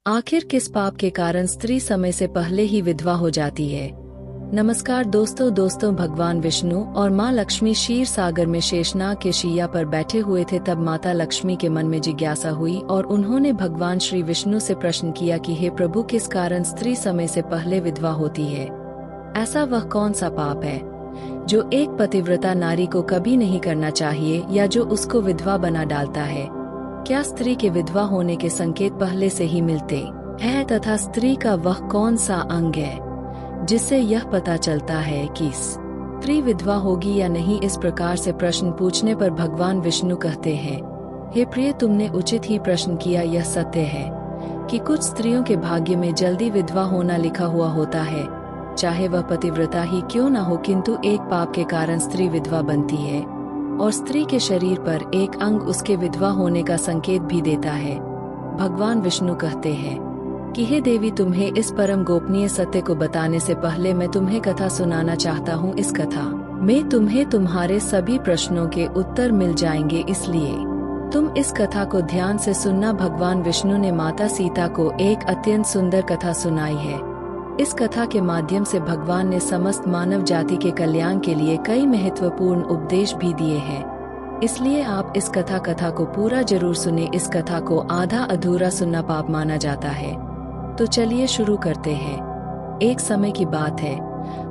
आखिर किस पाप के कारण स्त्री समय से पहले ही विधवा हो जाती है। नमस्कार दोस्तों भगवान विष्णु और माँ लक्ष्मी क्षीर सागर में शेषनाग के शैया पर बैठे हुए थे। तब माता लक्ष्मी के मन में जिज्ञासा हुई और उन्होंने भगवान श्री विष्णु से प्रश्न किया कि हे प्रभु, किस कारण स्त्री समय से पहले विधवा होती है। ऐसा वह कौन सा पाप है जो एक पतिव्रता नारी को कभी नहीं करना चाहिए या जो उसको विधवा बना डालता है। क्या स्त्री के विधवा होने के संकेत पहले से ही मिलते हैं तथा स्त्री का वह कौन सा अंग है जिससे यह पता चलता है कि स्त्री विधवा होगी या नहीं। इस प्रकार से प्रश्न पूछने पर भगवान विष्णु कहते हैं, हे प्रिय, तुमने उचित ही प्रश्न किया। यह सत्य है कि कुछ स्त्रियों के भाग्य में जल्दी विधवा होना लिखा हुआ होता है, चाहे वह पतिव्रता ही क्यों न हो, किंतु एक पाप के कारण स्त्री विधवा बनती है और स्त्री के शरीर पर एक अंग उसके विधवा होने का संकेत भी देता है। भगवान विष्णु कहते हैं कि हे देवी, तुम्हें इस परम गोपनीय सत्य को बताने से पहले मैं तुम्हें कथा सुनाना चाहता हूँ। इस कथा में तुम्हें तुम्हारे सभी प्रश्नों के उत्तर मिल जाएंगे, इसलिए तुम इस कथा को ध्यान से सुनना। भगवान विष्णु ने माता सीता को एक अत्यंत सुंदर कथा सुनाई है। इस कथा के माध्यम से भगवान ने समस्त मानव जाति के कल्याण के लिए कई महत्वपूर्ण उपदेश भी दिए हैं। इसलिए आप इस कथा को पूरा जरूर सुने। इस कथा को आधा अधूरा सुनना पाप माना जाता है। तो चलिए शुरू करते हैं। एक समय की बात है,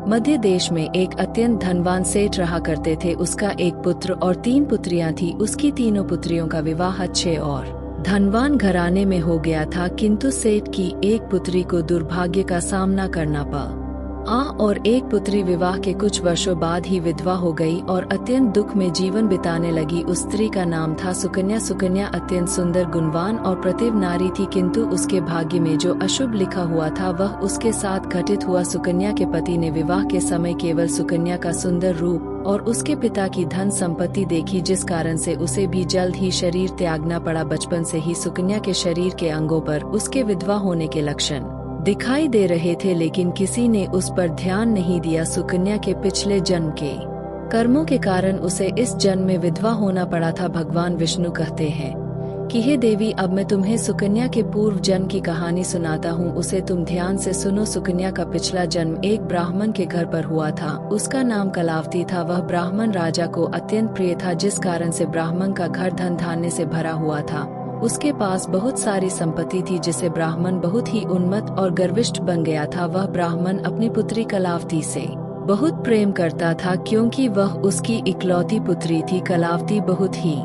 मध्य देश में एक अत्यंत धनवान सेठ रहा करते थे। उसका एक पुत्र और 3 पुत्रियां थी। उसकी तीनों पुत्रियों का विवाह अच्छे और धनवान घराने में हो गया था, किंतु सेठ की एक पुत्री को दुर्भाग्य का सामना करना पड़ा और एक पुत्री विवाह के कुछ वर्षों बाद ही विधवा हो गई और अत्यंत दुख में जीवन बिताने लगी। उस स्त्री का नाम था सुकन्या। सुकन्या अत्यंत सुंदर, गुणवान और प्रतिभ नारी थी, किंतु उसके भाग्य में जो अशुभ लिखा हुआ था वह उसके साथ घटित हुआ। सुकन्या के पति ने विवाह के समय केवल सुकन्या का सुंदर रूप और उसके पिता की धन संपत्ति देखी, जिस कारण से उसे भी जल्द ही शरीर त्यागना पड़ा। बचपन से ही सुकन्या के शरीर के अंगों पर उसके विधवा होने के लक्षण दिखाई दे रहे थे, लेकिन किसी ने उस पर ध्यान नहीं दिया। सुकन्या के पिछले जन्म के कर्मों के कारण उसे इस जन्म में विधवा होना पड़ा था। भगवान विष्णु कहते हैं कि हे देवी, अब मैं तुम्हें सुकन्या के पूर्व जन्म की कहानी सुनाता हूँ, उसे तुम ध्यान से सुनो। सुकन्या का पिछला जन्म एक ब्राह्मण के घर पर हुआ था। उसका नाम कलावती था। वह ब्राह्मण राजा को अत्यंत प्रिय था, जिस कारण से ब्राह्मण का घर धन धान्य से भरा हुआ था। उसके पास बहुत सारी संपत्ति थी, जिसे ब्राह्मण बहुत ही उन्मत्त और गर्विष्ठ बन गया था। वह ब्राह्मण अपनी पुत्री कलावती से बहुत प्रेम करता था, क्योंकि वह उसकी इकलौती पुत्री थी। कलावती बहुत ही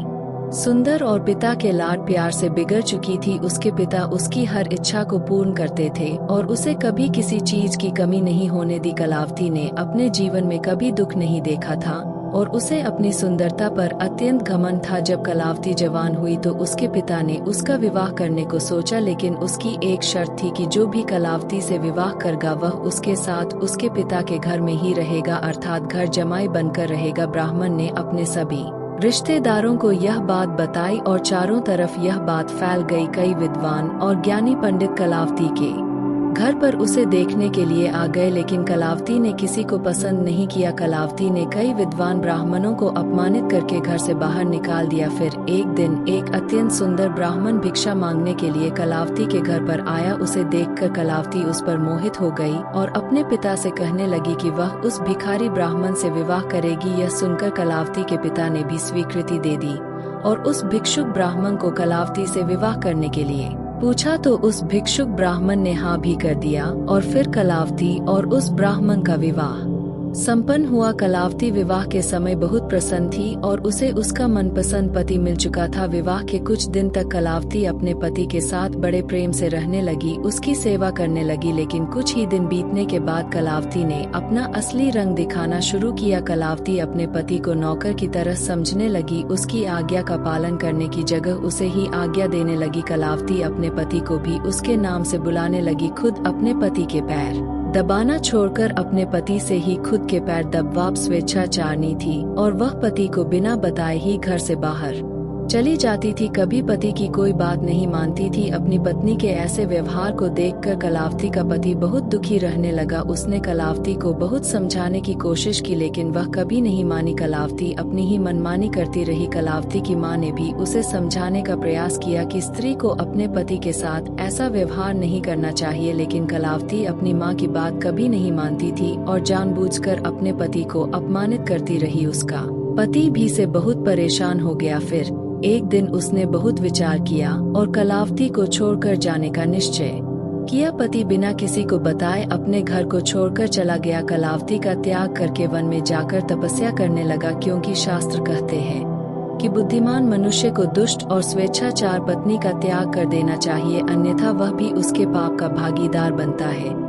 सुंदर और पिता के लाड प्यार से बिगड़ चुकी थी। उसके पिता उसकी हर इच्छा को पूर्ण करते थे और उसे कभी किसी चीज की कमी नहीं होने दी। कलावती ने अपने जीवन में कभी दुख नहीं देखा था और उसे अपनी सुंदरता पर अत्यंत घमंड था। जब कलावती जवान हुई तो उसके पिता ने उसका विवाह करने को सोचा, लेकिन उसकी एक शर्त थी कि जो भी कलावती से विवाह करेगा वह उसके साथ उसके पिता के घर में ही रहेगा, अर्थात घर जमाई बनकर रहेगा। ब्राह्मण ने अपने सभी रिश्तेदारों को यह बात बताई और चारों तरफ यह बात फैल गई। कई विद्वान और ज्ञानी पंडित कलावती के घर पर उसे देखने के लिए आ गए, लेकिन कलावती ने किसी को पसंद नहीं किया। कलावती ने कई विद्वान ब्राह्मणों को अपमानित करके घर से बाहर निकाल दिया। फिर एक दिन एक अत्यंत सुंदर ब्राह्मण भिक्षा मांगने के लिए कलावती के घर पर आया। उसे देखकर कलावती उस पर मोहित हो गई और अपने पिता से कहने लगी कि वह उस भिखारी ब्राह्मण से विवाह करेगी। यह सुनकर कलावती के पिता ने भी स्वीकृति दे दी और उस भिक्षुक ब्राह्मण को कलावती से विवाह करने के लिए पूछा, तो उस भिक्षुक ब्राह्मण ने हाँ भी कर दिया और फिर कलावती और उस ब्राह्मण का विवाह संपन्न हुआ। कलावती विवाह के समय बहुत प्रसन्न थी और उसे उसका मनपसंद पति मिल चुका था। विवाह के कुछ दिन तक कलावती अपने पति के साथ बड़े प्रेम से रहने लगी, उसकी सेवा करने लगी, लेकिन कुछ ही दिन बीतने के बाद कलावती ने अपना असली रंग दिखाना शुरू किया। कलावती अपने पति को नौकर की तरह समझने लगी, उसकी आज्ञा का पालन करने की जगह उसे ही आज्ञा देने लगी। कलावती अपने पति को भी उसके नाम से बुलाने लगी। खुद अपने पति के पैर दबाना छोड़कर अपने पति से ही खुद के पैर दबवा स्वेच्छाचारिणी थी और वह पति को बिना बताए ही घर से बाहर चली जाती थी। कभी पति की कोई बात नहीं मानती थी। अपनी पत्नी के ऐसे व्यवहार को देखकर कलावती का पति बहुत दुखी रहने लगा। उसने कलावती को बहुत समझाने की कोशिश की, लेकिन वह कभी नहीं मानी। कलावती अपनी ही मनमानी करती रही। कलावती की मां ने भी उसे समझाने का प्रयास किया कि स्त्री को अपने पति के साथ ऐसा व्यवहार नहीं करना चाहिए, लेकिन कलावती अपनी मां की बात कभी नहीं मानती थी और जानबूझकर अपने पति को अपमानित करती रही। उसका पति भी से बहुत परेशान हो गया। फिर एक दिन उसने बहुत विचार किया और कलावती को छोड़कर जाने का निश्चय किया। पति बिना किसी को बताए अपने घर को छोड़कर चला गया। कलावती का त्याग करके वन में जाकर तपस्या करने लगा, क्योंकि शास्त्र कहते हैं कि बुद्धिमान मनुष्य को दुष्ट और स्वेच्छाचार पत्नी का त्याग कर देना चाहिए, अन्यथा वह भी उसके पाप का भागीदार बनता है।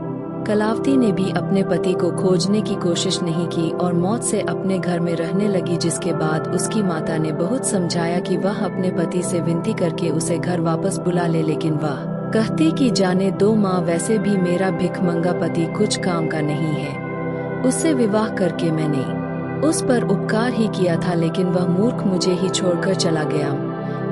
कलावती ने भी अपने पति को खोजने की कोशिश नहीं की और मौत से अपने घर में रहने लगी। जिसके बाद उसकी माता ने बहुत समझाया कि वह अपने पति से विनती करके उसे घर वापस बुला ले, लेकिन वह कहती कि जाने दो माँ, वैसे भी मेरा भिखमंगा पति कुछ काम का नहीं है। उससे विवाह करके मैंने उस पर उपकार ही किया था, लेकिन वह मूर्ख मुझे ही छोड़कर चला गया।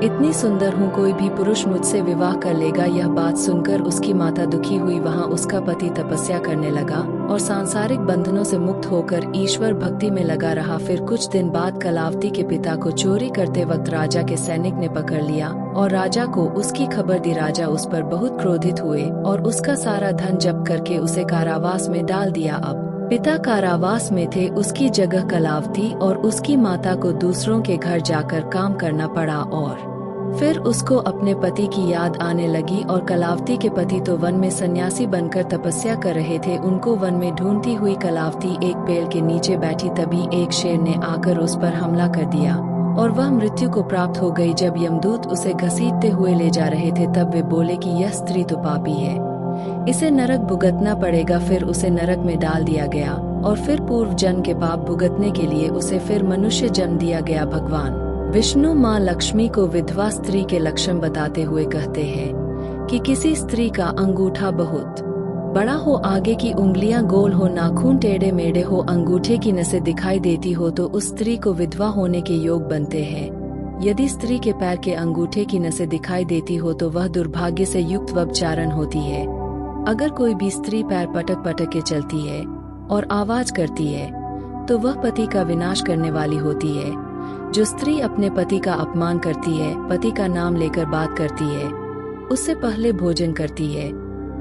इतनी सुंदर हूँ, कोई भी पुरुष मुझसे विवाह कर लेगा। यह बात सुनकर उसकी माता दुखी हुई। वहाँ उसका पति तपस्या करने लगा और सांसारिक बंधनों से मुक्त होकर ईश्वर भक्ति में लगा रहा। फिर कुछ दिन बाद कलावती के पिता को चोरी करते वक्त राजा के सैनिक ने पकड़ लिया और राजा को उसकी खबर दी। राजा उस पर बहुत क्रोधित हुए और उसका सारा धन जब्त करके उसे कारावास में डाल दिया। अब पिता कारावास में थे, उसकी जगह कलावती और उसकी माता को दूसरों के घर जाकर काम करना पड़ा और फिर उसको अपने पति की याद आने लगी। और कलावती के पति तो वन में सन्यासी बनकर तपस्या कर रहे थे। उनको वन में ढूंढती हुई कलावती एक पेड़ के नीचे बैठी, तभी एक शेर ने आकर उस पर हमला कर दिया और वह मृत्यु को प्राप्त हो गई। जब यमदूत उसे घसीटते हुए ले जा रहे थे, तब वे बोले कि यह स्त्री तो पापी है, इसे नरक भुगतना पड़ेगा। फिर उसे नरक में डाल दिया गया और फिर पूर्व जन्म के पाप भुगतने के लिए उसे फिर मनुष्य जन्म दिया गया। भगवान विष्णु माँ लक्ष्मी को विधवा स्त्री के लक्षण बताते हुए कहते हैं कि किसी स्त्री का अंगूठा बहुत बड़ा हो, आगे की उंगलियां गोल हो, नाखून टेढ़े मेढ़े हो, अंगूठे की नसें दिखाई देती हो, तो उस स्त्री को विधवा होने के योग बनते हैं। यदि स्त्री के पैर के अंगूठे की नसें दिखाई देती हो तो वह दुर्भाग्य से युक्त व्यभिचारण होती है। अगर कोई भी स्त्री पैर पटक पटक के चलती है और आवाज करती है तो वह पति का विनाश करने वाली होती है। जो स्त्री अपने पति का अपमान करती है, पति का नाम लेकर बात करती है, उससे पहले भोजन करती है,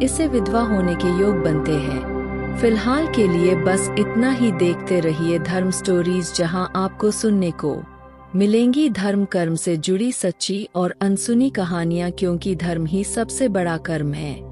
इससे विधवा होने के योग बनते हैं। फिलहाल के लिए बस इतना ही। देखते रहिए धर्म स्टोरीज, जहां आपको सुनने को मिलेंगी धर्म कर्म से जुड़ी सच्ची और अनसुनी कहानियां, क्योंकि धर्म ही सबसे बड़ा कर्म है।